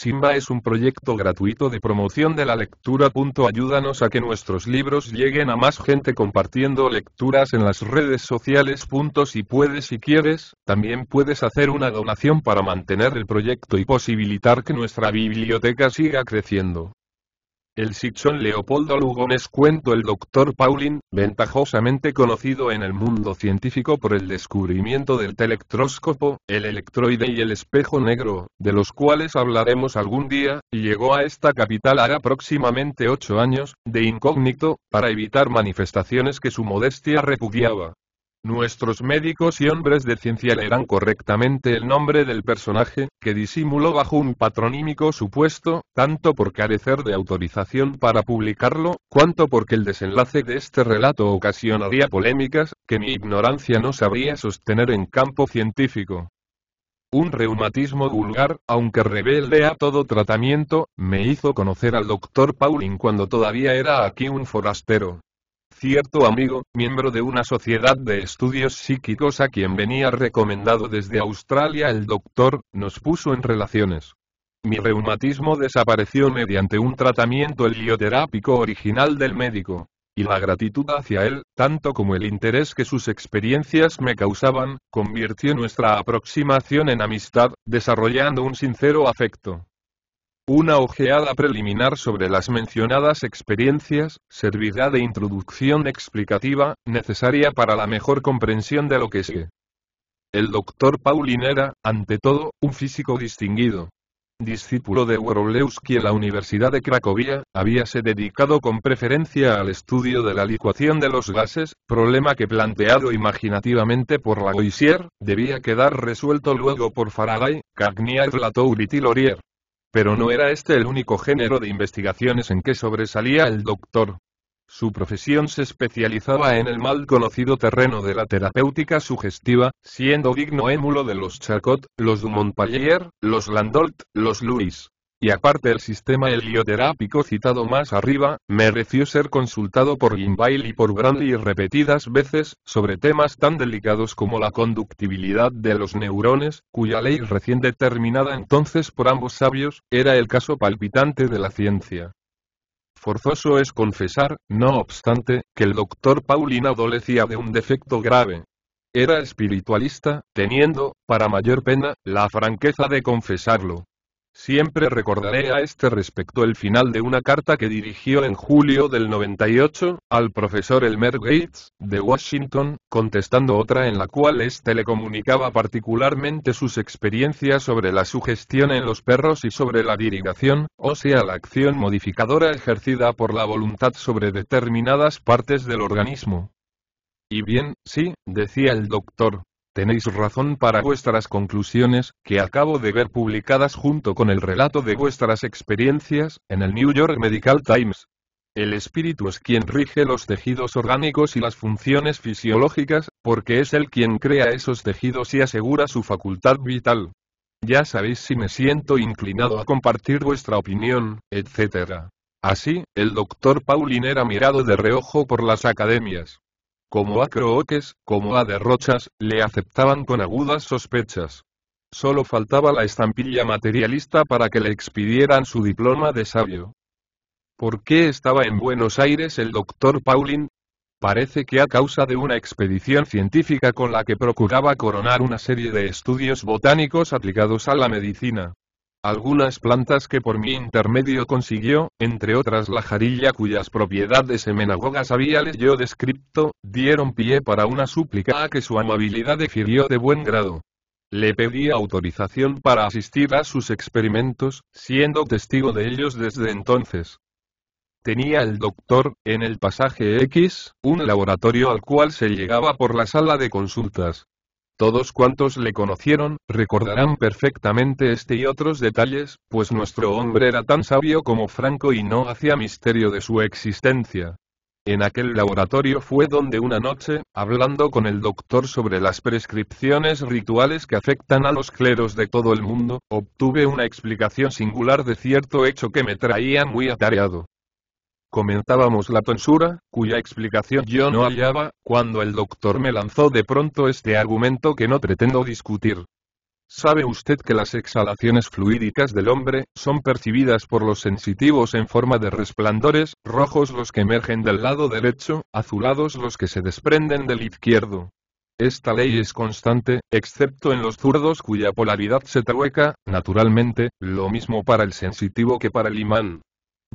Simba es un proyecto gratuito de promoción de la lectura. Ayúdanos a que nuestros libros lleguen a más gente compartiendo lecturas en las redes sociales. Si puedes y quieres, también puedes hacer una donación para mantener el proyecto y posibilitar que nuestra biblioteca siga creciendo. El Sichón Leopoldo Lugones. Cuento. El Dr. Pauling, ventajosamente conocido en el mundo científico por el descubrimiento del telectróscopo, el electroide y el espejo negro, de los cuales hablaremos algún día, llegó a esta capital hará aproximadamente 8 años, de incógnito, para evitar manifestaciones que su modestia repudiaba. Nuestros médicos y hombres de ciencia leerán correctamente el nombre del personaje, que disimuló bajo un patronímico supuesto, tanto por carecer de autorización para publicarlo, cuanto porque el desenlace de este relato ocasionaría polémicas, que mi ignorancia no sabría sostener en campo científico. Un reumatismo vulgar, aunque rebelde a todo tratamiento, me hizo conocer al Dr. Pauling cuando todavía era aquí un forastero. Cierto amigo, miembro de una sociedad de estudios psíquicos a quien venía recomendado desde Australia el doctor, nos puso en relaciones. Mi reumatismo desapareció mediante un tratamiento helioterápico original del médico. Y la gratitud hacia él, tanto como el interés que sus experiencias me causaban, convirtió nuestra aproximación en amistad, desarrollando un sincero afecto. Una ojeada preliminar sobre las mencionadas experiencias servirá de introducción explicativa, necesaria para la mejor comprensión de lo que sigue. El Dr. Pauling era, ante todo, un físico distinguido. Discípulo de Wroblewski en la Universidad de Cracovia, habíase dedicado con preferencia al estudio de la licuación de los gases, problema que planteado imaginativamente por Lavoisier, debía quedar resuelto luego por Faraday, Cagniard, Latour y Thilorier. Pero no era este el único género de investigaciones en que sobresalía el doctor. Su profesión se especializaba en el mal conocido terreno de la terapéutica sugestiva, siendo digno émulo de los Charcot, los Dumontpallier, los Landolt, los Lewis. Y aparte el sistema helioterápico citado más arriba, mereció ser consultado por Gimbel y por Branly repetidas veces, sobre temas tan delicados como la conductibilidad de los neurones, cuya ley recién determinada entonces por ambos sabios, era el caso palpitante de la ciencia. Forzoso es confesar, no obstante, que el Dr. Pauling adolecía de un defecto grave. Era espiritualista, teniendo, para mayor pena, la franqueza de confesarlo. Siempre recordaré a este respecto el final de una carta que dirigió en julio del 98, al profesor Elmer Gates, de Washington, contestando otra en la cual éste le comunicaba particularmente sus experiencias sobre la sugestión en los perros y sobre la dirigación, o sea la acción modificadora ejercida por la voluntad sobre determinadas partes del organismo. Y bien, sí, decía el doctor. Tenéis razón para vuestras conclusiones, que acabo de ver publicadas junto con el relato de vuestras experiencias, en el New York Medical Times. El espíritu es quien rige los tejidos orgánicos y las funciones fisiológicas, porque es él quien crea esos tejidos y asegura su facultad vital. Ya sabéis si me siento inclinado a compartir vuestra opinión, etc. Así, el Dr. Pauling era mirado de reojo por las academias. Como a Crookes, como a de Rochas, le aceptaban con agudas sospechas. Solo faltaba la estampilla materialista para que le expidieran su diploma de sabio. ¿Por qué estaba en Buenos Aires el Dr. Pauling? Parece que a causa de una expedición científica con la que procuraba coronar una serie de estudios botánicos aplicados a la medicina. Algunas plantas que por mi intermedio consiguió, entre otras la jarilla cuyas propiedades semenagogas había yo descripto, dieron pie para una súplica a que su amabilidad difirió de buen grado. Le pedí autorización para asistir a sus experimentos, siendo testigo de ellos desde entonces. Tenía el doctor, en el pasaje X, un laboratorio al cual se llegaba por la sala de consultas. Todos cuantos le conocieron, recordarán perfectamente este y otros detalles, pues nuestro hombre era tan sabio como franco y no hacía misterio de su existencia. En aquel laboratorio fue donde una noche, hablando con el doctor sobre las prescripciones rituales que afectan a los cleros de todo el mundo, obtuve una explicación singular de cierto hecho que me traía muy atareado. Comentábamos la tonsura, cuya explicación yo no hallaba, cuando el doctor me lanzó de pronto este argumento que no pretendo discutir. ¿Sabe usted que las exhalaciones fluídicas del hombre son percibidas por los sensitivos en forma de resplandores, rojos los que emergen del lado derecho, azulados los que se desprenden del izquierdo? Esta ley es constante, excepto en los zurdos cuya polaridad se trueca, naturalmente, lo mismo para el sensitivo que para el imán.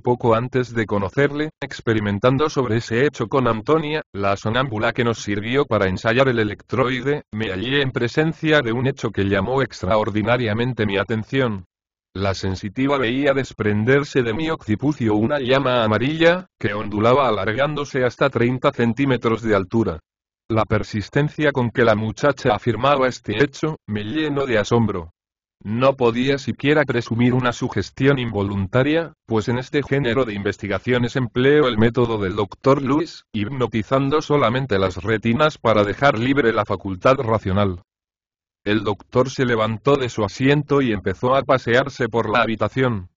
Poco antes de conocerle, experimentando sobre ese hecho con Antonia, la sonámbula que nos sirvió para ensayar el electroide, me hallé en presencia de un hecho que llamó extraordinariamente mi atención. La sensitiva veía desprenderse de mi occipucio una llama amarilla, que ondulaba alargándose hasta 30 centímetros de altura. La persistencia con que la muchacha afirmaba este hecho, me llenó de asombro. No podía siquiera presumir una sugestión involuntaria, pues en este género de investigaciones empleo el método del Dr. Lewis, hipnotizando solamente las retinas para dejar libre la facultad racional. El doctor se levantó de su asiento y empezó a pasearse por la habitación.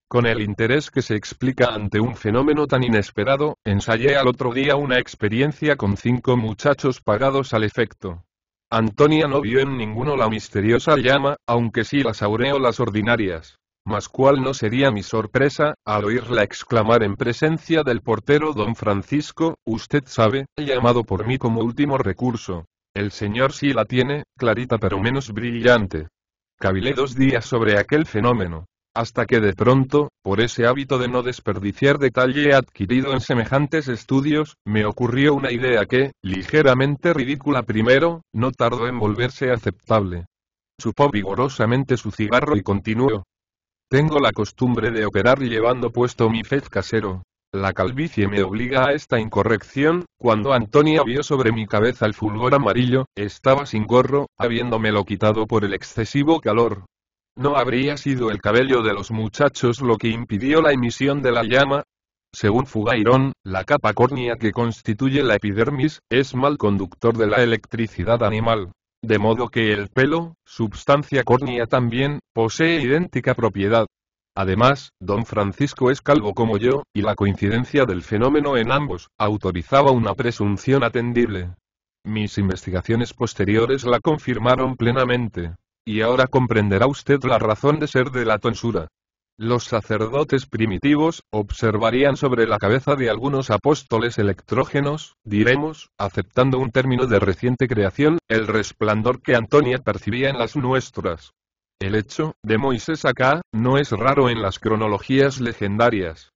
Con el interés que se explica ante un fenómeno tan inesperado, ensayé al otro día una experiencia con 5 muchachos pagados al efecto. Antonia no vio en ninguno la misteriosa llama, aunque sí las aureolas ordinarias. Mas cuál no sería mi sorpresa, al oírla exclamar en presencia del portero don Francisco: usted sabe, llamado por mí como último recurso. El señor sí la tiene, clarita pero menos brillante. Cavilé 2 días sobre aquel fenómeno. Hasta que de pronto, por ese hábito de no desperdiciar detalle adquirido en semejantes estudios, me ocurrió una idea que, ligeramente ridícula primero, no tardó en volverse aceptable. Chupó vigorosamente su cigarro y continuó. Tengo la costumbre de operar llevando puesto mi fez casero. La calvicie me obliga a esta incorrección. Cuando Antonia vio sobre mi cabeza el fulgor amarillo, estaba sin gorro, habiéndomelo quitado por el excesivo calor. ¿No habría sido el cabello de los muchachos lo que impidió la emisión de la llama? Según Fugayron, la capa córnea que constituye la epidermis, es mal conductor de la electricidad animal. De modo que el pelo, substancia córnea también, posee idéntica propiedad. Además, don Francisco es calvo como yo, y la coincidencia del fenómeno en ambos, autorizaba una presunción atendible. Mis investigaciones posteriores la confirmaron plenamente. Y ahora comprenderá usted la razón de ser de la tonsura. Los sacerdotes primitivos, observarían sobre la cabeza de algunos apóstoles electrógenos, diremos, aceptando un término de reciente creación, el resplandor que Antonia percibía en las nuestras. El hecho, de Moisés acá, no es raro en las cronologías legendarias.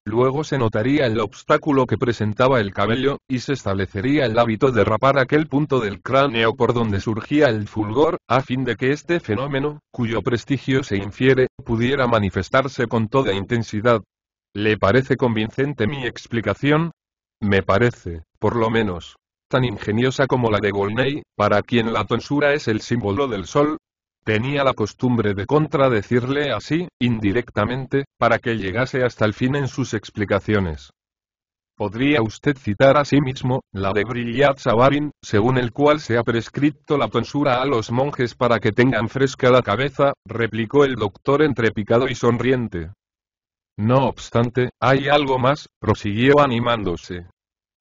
Luego se notaría el obstáculo que presentaba el cabello, y se establecería el hábito de rapar aquel punto del cráneo por donde surgía el fulgor, a fin de que este fenómeno, cuyo prestigio se infiere, pudiera manifestarse con toda intensidad. ¿Le parece convincente mi explicación? Me parece, por lo menos, tan ingeniosa como la de Volney, para quien la tonsura es el símbolo del sol. Tenía la costumbre de contradecirle así, indirectamente, para que llegase hasta el fin en sus explicaciones. ¿Podría usted citar asimismo, la de Brillat-Savarin, según el cual se ha prescrito la tonsura a los monjes para que tengan fresca la cabeza? Replicó el doctor entre picado y sonriente. No obstante, hay algo más, prosiguió animándose.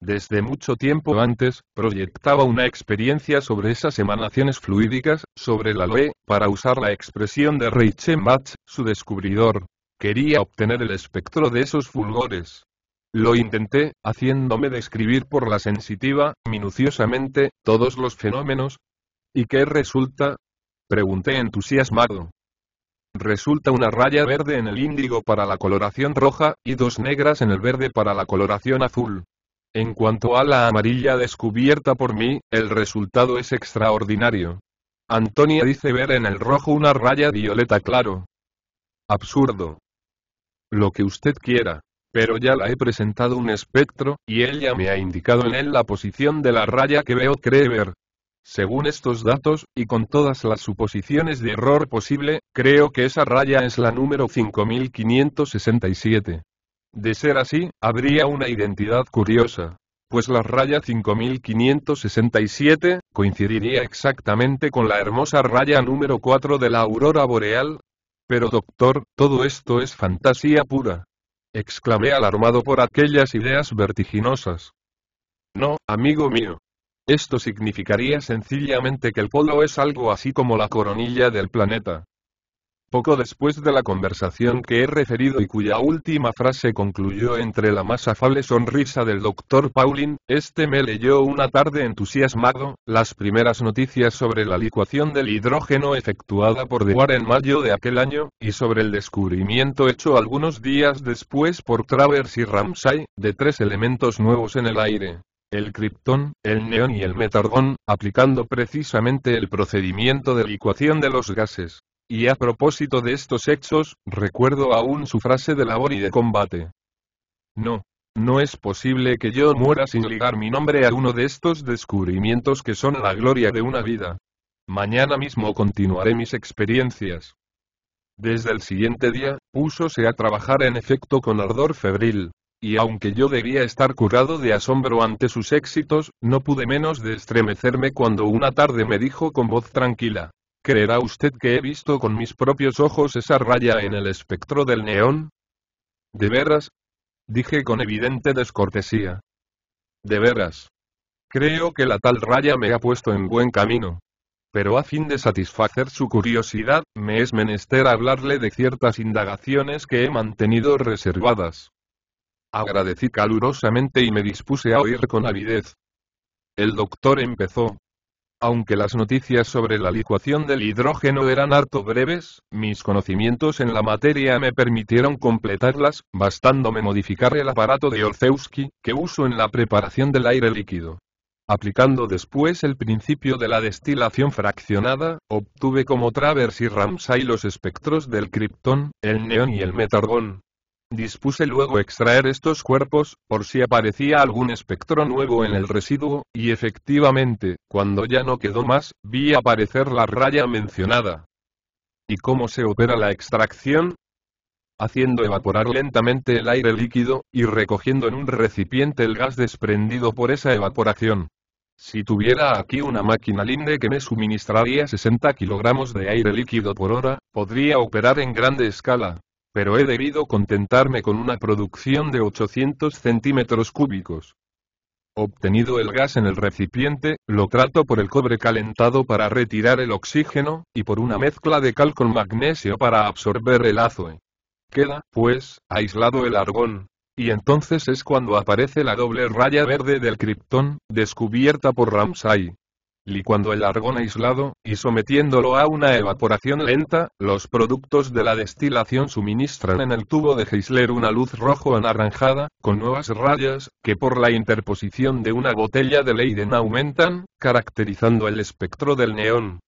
Desde mucho tiempo antes, proyectaba una experiencia sobre esas emanaciones fluídicas, sobre la Loe, para usar la expresión de Reichenbach, su descubridor. Quería obtener el espectro de esos fulgores. Lo intenté, haciéndome describir por la sensitiva, minuciosamente, todos los fenómenos. ¿Y qué resulta? Pregunté entusiasmado. Resulta una raya verde en el índigo para la coloración roja, y 2 negras en el verde para la coloración azul. En cuanto a la amarilla descubierta por mí, el resultado es extraordinario. Antonia dice ver en el rojo una raya violeta claro. Absurdo. Lo que usted quiera. Pero ya la he presentado un espectro, y ella me ha indicado en él la posición de la raya que veo cree ver. Según estos datos, y con todas las suposiciones de error posible, creo que esa raya es la número 5567. De ser así, habría una identidad curiosa, pues la raya 5567 coincidiría exactamente con la hermosa raya número 4 de la aurora boreal. Pero doctor, todo esto es fantasía pura. Exclamé alarmado por aquellas ideas vertiginosas. No, amigo mío. Esto significaría sencillamente que el polo es algo así como la coronilla del planeta. Poco después de la conversación que he referido y cuya última frase concluyó entre la más afable sonrisa del Dr. Pauling, este me leyó una tarde entusiasmado, las primeras noticias sobre la licuación del hidrógeno efectuada por Dewar en mayo de aquel año, y sobre el descubrimiento hecho algunos días después por Travers y Ramsay, de 3 elementos nuevos en el aire: el kriptón, el neón y el metardón, aplicando precisamente el procedimiento de licuación de los gases. Y a propósito de estos hechos, recuerdo aún su frase de labor y de combate. No. No es posible que yo muera sin ligar mi nombre a uno de estos descubrimientos que son la gloria de una vida. Mañana mismo continuaré mis experiencias. Desde el siguiente día, púsose a trabajar en efecto con ardor febril. Y aunque yo debía estar curado de asombro ante sus éxitos, no pude menos de estremecerme cuando una tarde me dijo con voz tranquila: ¿creerá usted que he visto con mis propios ojos esa raya en el espectro del neón? ¿De veras? Dije con evidente descortesía. De veras. Creo que la tal raya me ha puesto en buen camino. Pero a fin de satisfacer su curiosidad, me es menester hablarle de ciertas indagaciones que he mantenido reservadas. Agradecí calurosamente y me dispuse a oír con avidez. El doctor empezó. Aunque las noticias sobre la licuación del hidrógeno eran harto breves, mis conocimientos en la materia me permitieron completarlas, bastándome modificar el aparato de Olszewski, que uso en la preparación del aire líquido. Aplicando después el principio de la destilación fraccionada, obtuve como Travers y Ramsay los espectros del kriptón, el neón y el metardón. Dispuse luego extraer estos cuerpos, por si aparecía algún espectro nuevo en el residuo, y efectivamente, cuando ya no quedó más, vi aparecer la raya mencionada. ¿Y cómo se opera la extracción? Haciendo evaporar lentamente el aire líquido, y recogiendo en un recipiente el gas desprendido por esa evaporación. Si tuviera aquí una máquina Linde que me suministraría 60 kilogramos de aire líquido por hora, podría operar en grande escala. Pero he debido contentarme con una producción de 800 centímetros cúbicos. Obtenido el gas en el recipiente, lo trato por el cobre calentado para retirar el oxígeno, y por una mezcla de cal con magnesio para absorber el azoe. Queda, pues, aislado el argón. Y entonces es cuando aparece la doble raya verde del kriptón, descubierta por Ramsay. Licuando el argón aislado, y sometiéndolo a una evaporación lenta, los productos de la destilación suministran en el tubo de Heisler una luz rojo-anaranjada, con nuevas rayas, que por la interposición de una botella de Leyden aumentan, caracterizando el espectro del neón.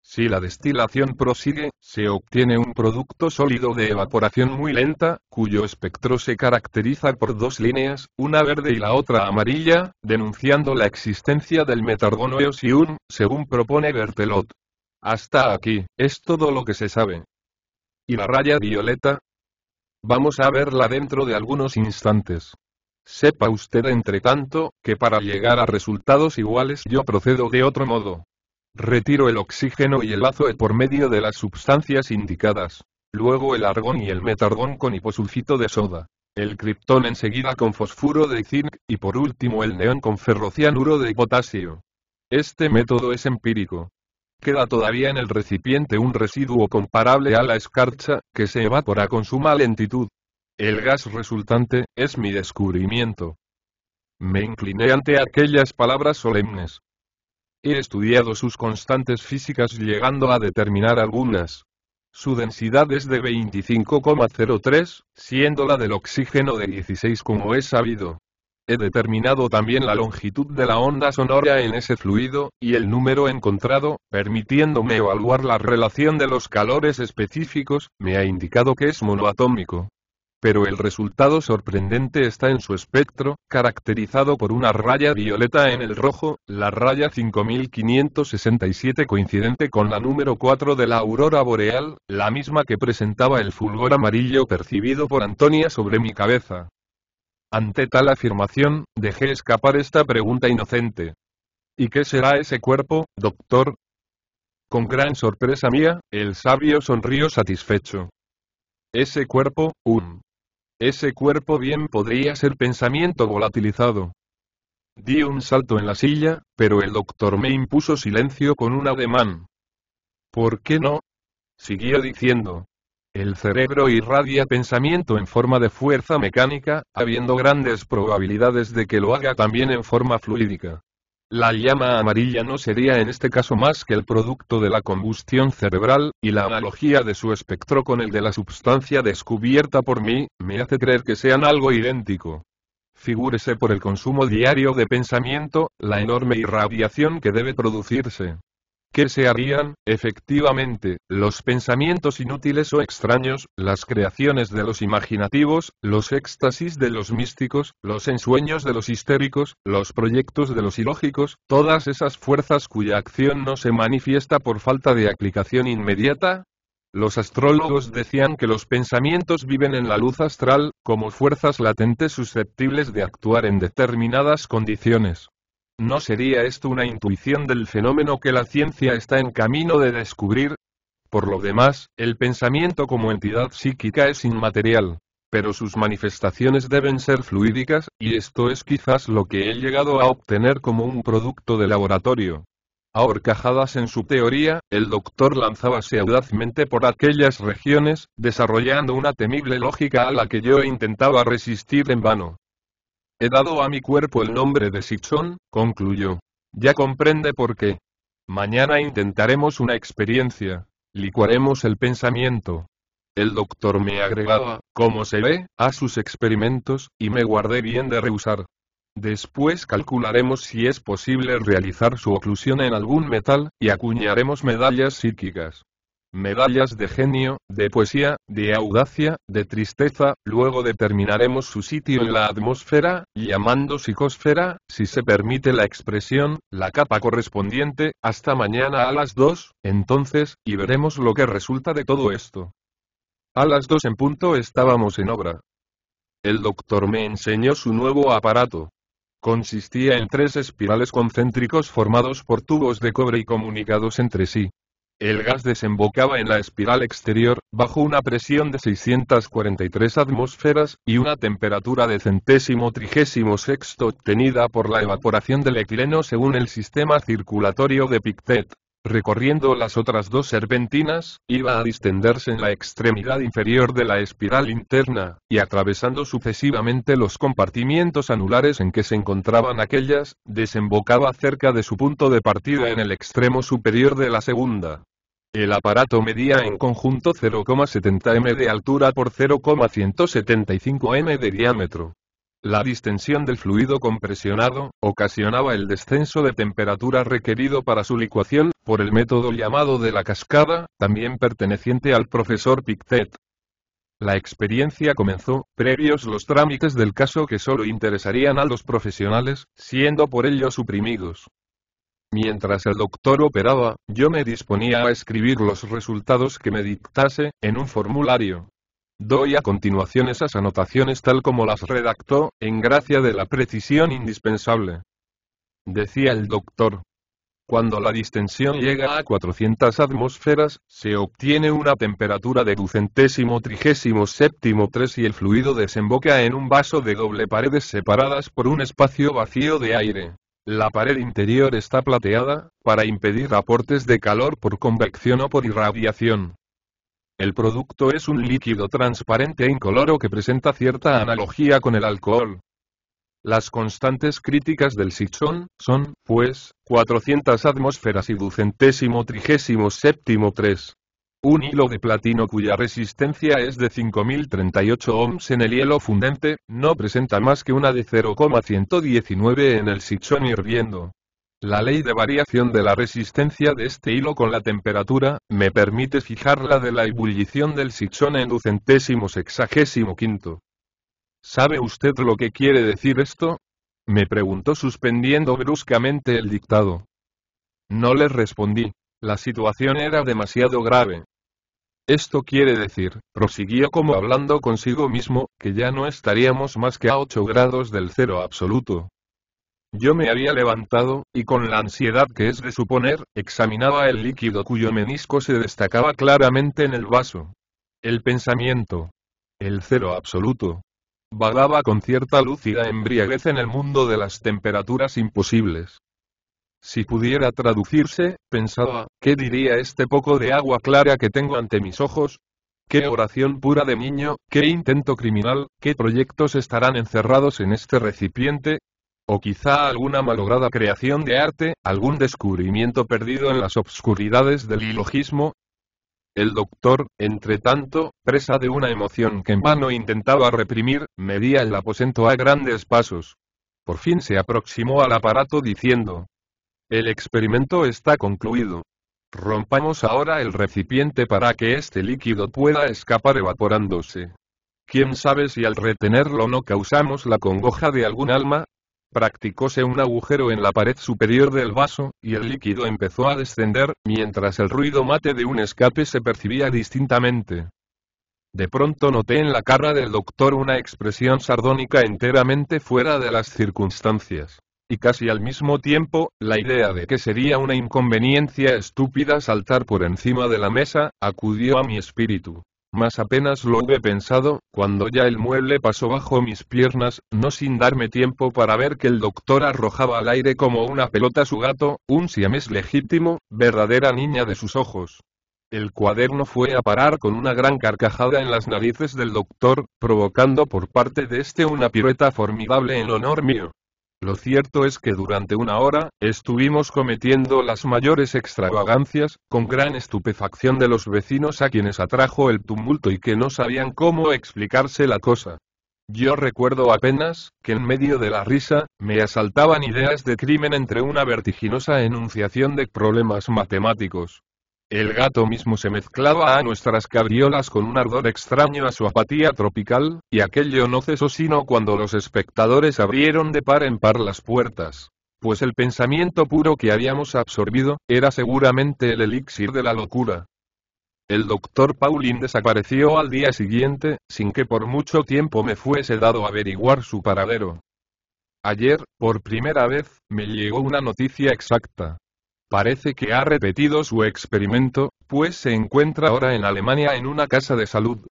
Si la destilación prosigue, se obtiene un producto sólido de evaporación muy lenta, cuyo espectro se caracteriza por 2 líneas, una verde y la otra amarilla, denunciando la existencia del metardón eosium, según propone Berthelot. Hasta aquí, es todo lo que se sabe. ¿Y la raya violeta? Vamos a verla dentro de algunos instantes. Sepa usted, entre tanto, que para llegar a resultados iguales yo procedo de otro modo. Retiro el oxígeno y el azoe por medio de las sustancias indicadas. Luego el argón y el metardón con hiposulfito de soda. El kriptón enseguida con fosfuro de zinc, y por último el neón con ferrocianuro de potasio. Este método es empírico. Queda todavía en el recipiente un residuo comparable a la escarcha, que se evapora con suma lentitud. El gas resultante, es mi descubrimiento. Me incliné ante aquellas palabras solemnes. He estudiado sus constantes físicas llegando a determinar algunas. Su densidad es de 25,03, siendo la del oxígeno de 16 como es sabido. He determinado también la longitud de la onda sonora en ese fluido, y el número encontrado, permitiéndome evaluar la relación de los calores específicos, me ha indicado que es monoatómico. Pero el resultado sorprendente está en su espectro, caracterizado por una raya violeta en el rojo, la raya 5567 coincidente con la número 4 de la aurora boreal, la misma que presentaba el fulgor amarillo percibido por Antonia sobre mi cabeza. Ante tal afirmación, dejé escapar esta pregunta inocente. ¿Y qué será ese cuerpo, doctor? Con gran sorpresa mía, el sabio sonrió satisfecho. Ese cuerpo, ese cuerpo bien podría ser pensamiento volatilizado. Di un salto en la silla, pero el doctor me impuso silencio con un ademán. ¿Por qué no? Siguió diciendo. El cerebro irradia pensamiento en forma de fuerza mecánica, habiendo grandes probabilidades de que lo haga también en forma fluídica. La llama amarilla no sería en este caso más que el producto de la combustión cerebral, y la analogía de su espectro con el de la substancia descubierta por mí, me hace creer que sean algo idéntico. Figúrese por el consumo diario de pensamiento, la enorme irradiación que debe producirse. ¿Qué se harían, efectivamente, los pensamientos inútiles o extraños, las creaciones de los imaginativos, los éxtasis de los místicos, los ensueños de los histéricos, los proyectos de los ilógicos, todas esas fuerzas cuya acción no se manifiesta por falta de aplicación inmediata? Los astrólogos decían que los pensamientos viven en la luz astral, como fuerzas latentes susceptibles de actuar en determinadas condiciones. ¿No sería esto una intuición del fenómeno que la ciencia está en camino de descubrir? Por lo demás, el pensamiento como entidad psíquica es inmaterial, pero sus manifestaciones deben ser fluídicas, y esto es quizás lo que he llegado a obtener como un producto de laboratorio. A horcajadas en su teoría, el doctor lanzábase audazmente por aquellas regiones, desarrollando una temible lógica a la que yo intentaba resistir en vano. He dado a mi cuerpo el nombre de Sichón, concluyó. Ya comprende por qué. Mañana intentaremos una experiencia. Licuaremos el pensamiento. El doctor me agregaba, como se ve, a sus experimentos, y me guardé bien de rehusar. Después calcularemos si es posible realizar su oclusión en algún metal, y acuñaremos medallas psíquicas. Medallas de genio, de poesía, de audacia, de tristeza, luego determinaremos su sitio en la atmósfera, llamando psicosfera, si se permite la expresión, la capa correspondiente, hasta mañana a las 2, entonces, y veremos lo que resulta de todo esto. A las 2 en punto estábamos en obra. El doctor me enseñó su nuevo aparato. Consistía en 3 espirales concéntricos formados por tubos de cobre y comunicados entre sí. El gas desembocaba en la espiral exterior, bajo una presión de 643 atmósferas, y una temperatura de 136° obtenida por la evaporación del etileno según el sistema circulatorio de Pictet. Recorriendo las otras 2 serpentinas, iba a distenderse en la extremidad inferior de la espiral interna, y atravesando sucesivamente los compartimientos anulares en que se encontraban aquellas, desembocaba cerca de su punto de partida en el extremo superior de la segunda. El aparato medía en conjunto 0,70 m de altura por 0,175 m de diámetro. La distensión del fluido compresionado ocasionaba el descenso de temperatura requerido para su licuación, por el método llamado de la cascada, también perteneciente al profesor Pictet. La experiencia comenzó, previos los trámites del caso que solo interesarían a los profesionales, siendo por ello suprimidos. Mientras el doctor operaba, yo me disponía a escribir los resultados que me dictase, en un formulario. Doy a continuación esas anotaciones tal como las redactó, en gracia de la precisión indispensable. Decía el doctor. Cuando la distensión llega a 400 atmósferas, se obtiene una temperatura de 237° y el fluido desemboca en un vaso de doble paredes separadas por un espacio vacío de aire. La pared interior está plateada, para impedir aportes de calor por convección o por irradiación. El producto es un líquido transparente e incoloro que presenta cierta analogía con el alcohol. Las constantes críticas del Sichón son, pues, 400 atmósferas y 237°. Un hilo de platino cuya resistencia es de 5038 ohms en el hielo fundente, no presenta más que una de 0,119 en el Sichón hirviendo. La ley de variación de la resistencia de este hilo con la temperatura, me permite fijar la de la ebullición del Sichón en 265. ¿Sabe usted lo que quiere decir esto? Me preguntó suspendiendo bruscamente el dictado. No le respondí. La situación era demasiado grave. Esto quiere decir, prosiguió como hablando consigo mismo, que ya no estaríamos más que a 8 grados del cero absoluto. Yo me había levantado, y con la ansiedad que es de suponer, examinaba el líquido cuyo menisco se destacaba claramente en el vaso. El pensamiento. El cero absoluto. vagaba con cierta lúcida embriaguez en el mundo de las temperaturas imposibles. Si pudiera traducirse, pensaba, ¿qué diría este poco de agua clara que tengo ante mis ojos? ¿Qué oración pura de niño, qué intento criminal, qué proyectos estarán encerrados en este recipiente? O quizá alguna malograda creación de arte, algún descubrimiento perdido en las obscuridades del ilogismo. El doctor, entre tanto, presa de una emoción que en vano intentaba reprimir, medía el aposento a grandes pasos. Por fin se aproximó al aparato diciendo: el experimento está concluido. Rompamos ahora el recipiente para que este líquido pueda escapar evaporándose. ¿Quién sabe si al retenerlo no causamos la congoja de algún alma? Practicóse un agujero en la pared superior del vaso, y el líquido empezó a descender, mientras el ruido mate de un escape se percibía distintamente. De pronto noté en la cara del doctor una expresión sardónica enteramente fuera de las circunstancias. Y casi al mismo tiempo, la idea de que sería una inconveniencia estúpida saltar por encima de la mesa, acudió a mi espíritu. Mas apenas lo hube pensado, cuando ya el mueble pasó bajo mis piernas, no sin darme tiempo para ver que el doctor arrojaba al aire como una pelota su gato, un siamés legítimo, verdadera niña de sus ojos. El cuaderno fue a parar con una gran carcajada en las narices del doctor, provocando por parte de este una pirueta formidable en honor mío. Lo cierto es que durante una hora, estuvimos cometiendo las mayores extravagancias, con gran estupefacción de los vecinos a quienes atrajo el tumulto y que no sabían cómo explicarse la cosa. Yo recuerdo apenas, que en medio de la risa, me asaltaban ideas de crimen entre una vertiginosa enunciación de problemas matemáticos. El gato mismo se mezclaba a nuestras cabriolas con un ardor extraño a su apatía tropical, y aquello no cesó sino cuando los espectadores abrieron de par en par las puertas. Pues el pensamiento puro que habíamos absorbido, era seguramente el elixir de la locura. El doctor Pauling desapareció al día siguiente, sin que por mucho tiempo me fuese dado averiguar su paradero. Ayer, por primera vez, me llegó una noticia exacta. Parece que ha repetido su experimento, pues se encuentra ahora en Alemania en una casa de salud.